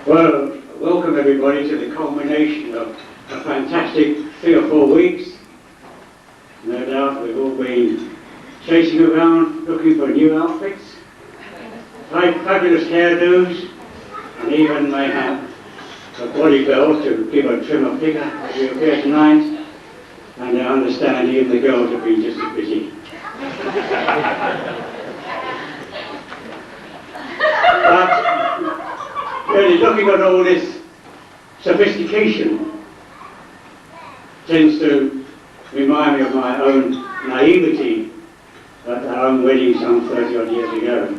Well, welcome everybody to the culmination of a fantastic 3 or 4 weeks. No doubt we've all been chasing around looking for new outfits, fabulous hairdos, and even may have a body belt to give a trimmer figure as we appear tonight. And I understand even the girls have been just as busy. But really looking at all this sophistication tends to remind me of my own naivety at our own wedding some 30 odd years ago.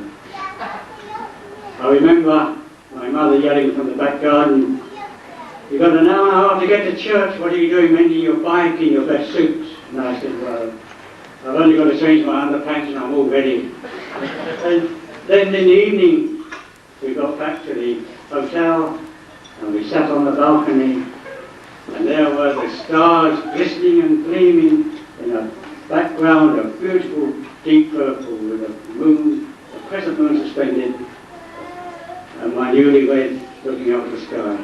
I remember my mother yelling from the back garden, "You've got an hour and a half to get to church, what are you doing mending your bike in your best suits?" And I said, "Well, I've only got to change my underpants and I'm all ready." And then in the evening we got back to the hotel and we sat on the balcony, and there were the stars glistening and gleaming in a background of beautiful deep purple with a moon, a crescent moon suspended, and my newlywed looking up at the sky.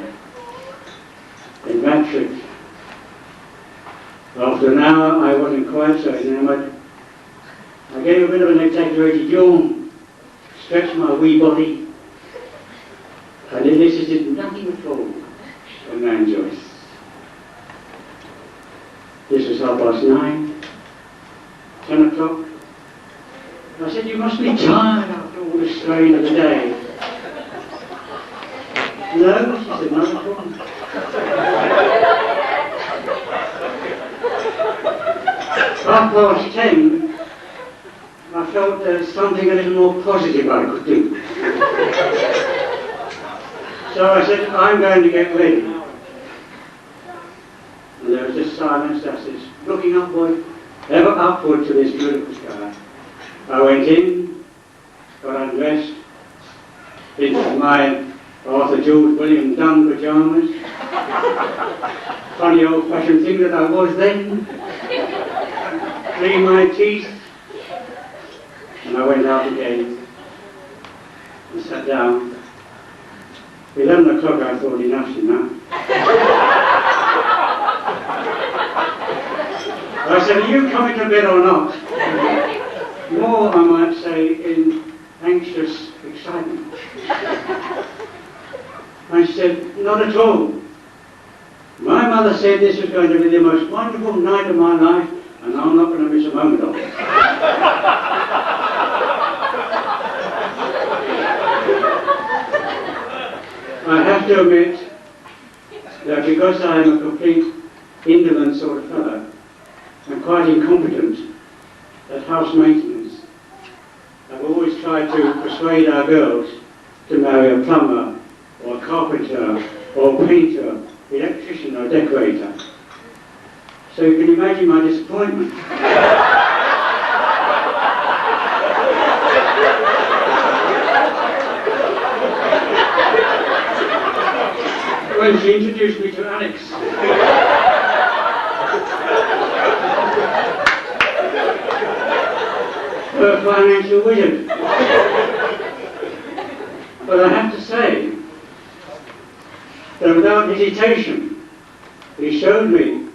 Enraptured. After an hour I wasn't quite so enamoured. I gave a bit of an exaggerated yawn, stretched my wee body, and elicited nothing at all from Nan Joyce. This was 9:30, 10 o'clock. I said, "You must be tired after all the strain of the day." "No," she said, "not at all." Half past 10, I felt there's something a little more positive I could do. So I said, "I'm going to get ready." And there was this silence as this looking upward, ever upward to this beautiful sky. I went in, got undressed, into my Arthur George William Dunn pyjamas, funny old-fashioned thing that I was then, cleaned my teeth, and I went out again and sat down. 11 o'clock I thought, enough's enough. I said, "Are you coming to bed or not?" More, I might say, in anxious excitement. I said, "Not at all. My mother said this was going to be the most wonderful night of my life, and I'm not going to miss a moment of it." I have to admit that because I am a complete indolent sort of fellow, and quite incompetent at house maintenance, I've always tried to persuade our girls to marry a plumber, or a carpenter, or a painter, electrician, or decorator. So you can imagine my disappointment. When she introduced me to Alex. Her financial wizard. But I have to say that without hesitation, he showed me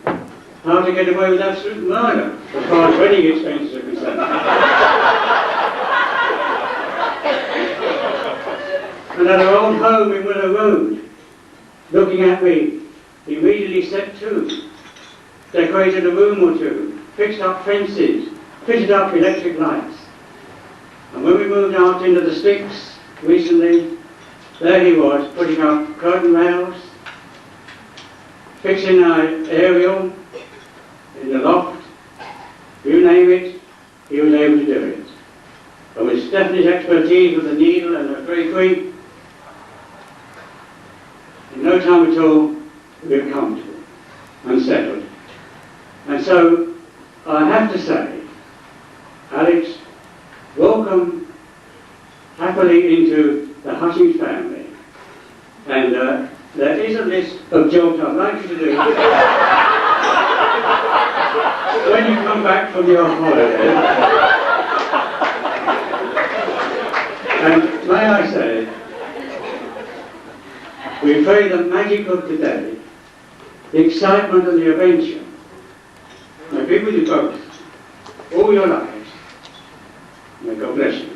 how to get away with absolute murder as far as wedding expenses are concerned. And at our old home in Willow Road, looking at me, he immediately stepped to, decorated a room or two, fixed up fences, fitted up electric lights. And when we moved out into the sticks recently, there he was, putting up curtain rails, fixing an aerial in the loft, you name it, he was able to do it. And with Stephanie's expertise with the needle and the drapery, in no time at all, we were comfortable and settled. And so, I have to say, Alex, welcome happily into the Hutchings family. And there is a list of jobs I'd like you to do when you come back from your holiday. And may I say, We pray the magic of the day, the excitement and the adventure may be with you both all your lives. May God bless you.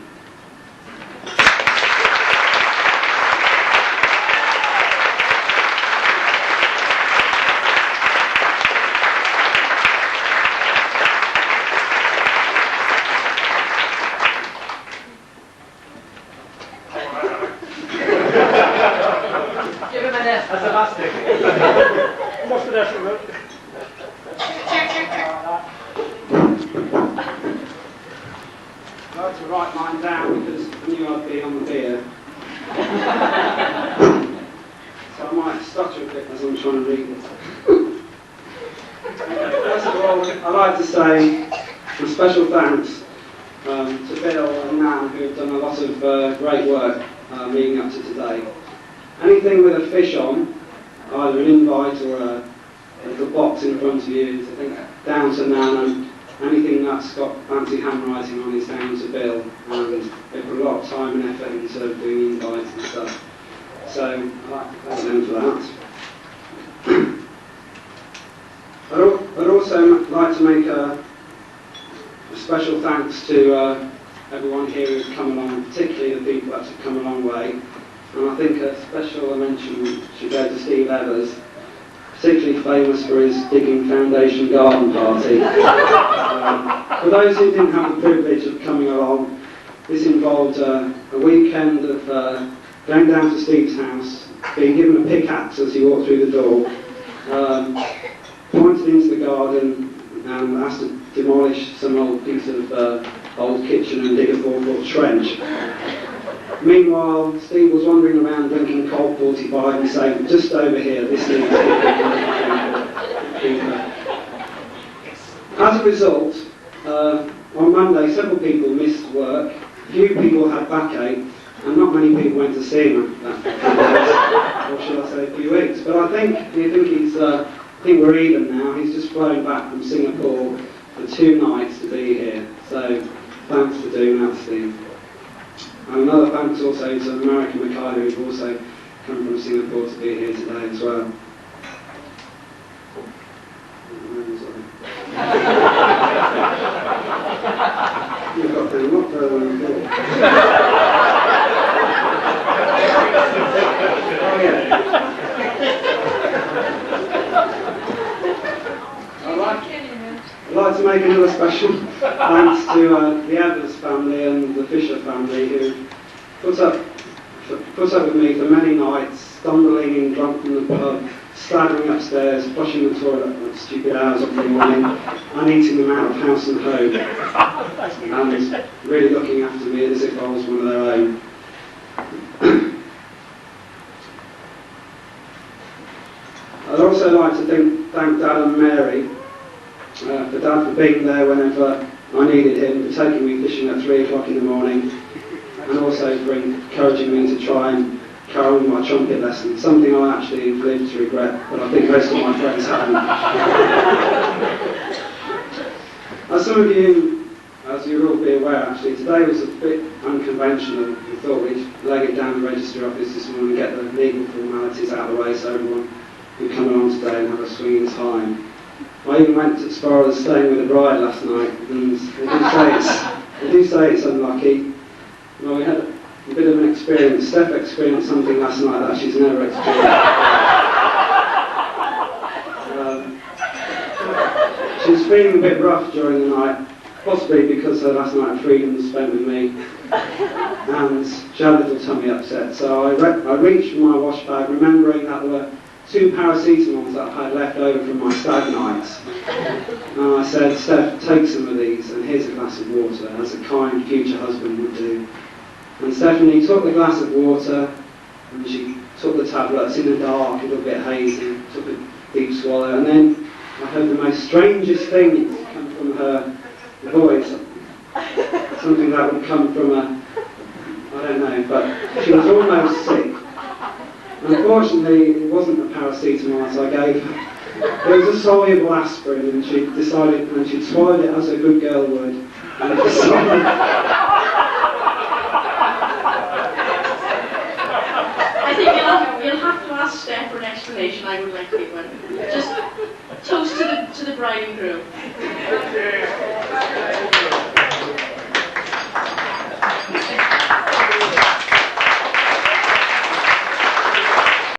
That's elastic. What's the next one? I had to write mine down because I knew I'd be on the beer. So I might stutter a bit as I'm trying to read it. First of all, I'd like to say a special thanks to Bill and Nan, who have done a lot of great work leading up to today. Anything with a fish on, either an invite or a little box in front of you, I think down to Nan, and anything that's got fancy handwriting on is down to Bill, and they put a lot of time and effort into doing invites and stuff. So I'd like to thank them for that. I'd also like to make a special thanks to everyone here who's come along, particularly the people that have come a long way. And I think a special mention should go to Steve Evers, particularly famous for his digging foundation garden party. For those who didn't have the privilege of coming along, this involved a weekend of going down to Steve's house, being given a pickaxe as he walked through the door, pointed into the garden and asked to demolish some old piece of old kitchen and dig a 4-foot trench. Meanwhile, Steve was wandering around drinking Colt 45 and saying, just over here, this needs As a result, on Monday, several people missed work, few people had backache, and not many people went to see him or shall I say a few weeks. But I think we're even now. He's just flown back from Singapore for 2 nights to be here. So thanks for doing that, Steve. And another thanks also to American Mikhailo, who've also come from Singapore to be here today as well. You've got to do a lot further than I thought. Oh yeah. I'd like to make another special thanks to the Evers family and the Fisher family, who put up with me for many nights, stumbling in drunk from the pub, staggering upstairs, flushing the toilet at stupid hours of the morning, and eating them out of house and home, and really looking after me as if I was one of their own. I'd also like to thank Dad and Mary, for Dad for being there whenever I needed him, for taking me fishing at 3 o'clock in the morning, and also for encouraging me to try and carry on my trumpet lesson, something I actually lived to regret, but I think most of my friends haven't. As some of you, as you'll all be aware actually, today was a bit unconventional. We thought we'd leg it down the register office this morning and get the legal formalities out of the way so everyone could come along today and have a swinging time. I even went as far as staying with the bride last night, and they do say it's unlucky. Well, we had a bit of an experience. Steph experienced something last night that she's never experienced. She was feeling a bit rough during the night, possibly because her last night of freedom was spent with me, and she had a little tummy upset. So I reached for my wash bag, remembering that there were 2 paracetamols that I had left over from my stag nights. And I said, Steph, take some of these, and here's a glass of water, as a kind future husband would do. And Stephanie took the glass of water, and she took the tablets in the dark, a little bit hazy, took a deep swallow, and then I heard the most strangest things come from her voice. Something that would come from I don't know, but she was almost sick. Unfortunately, it wasn't the paracetamol as I gave her. It was a soluble aspirin, and she decided, and she'd swallowed it as a good girl would. And decided, I think you'll have to last step or an explanation, I would like to give one. Just toast to the bride and groom.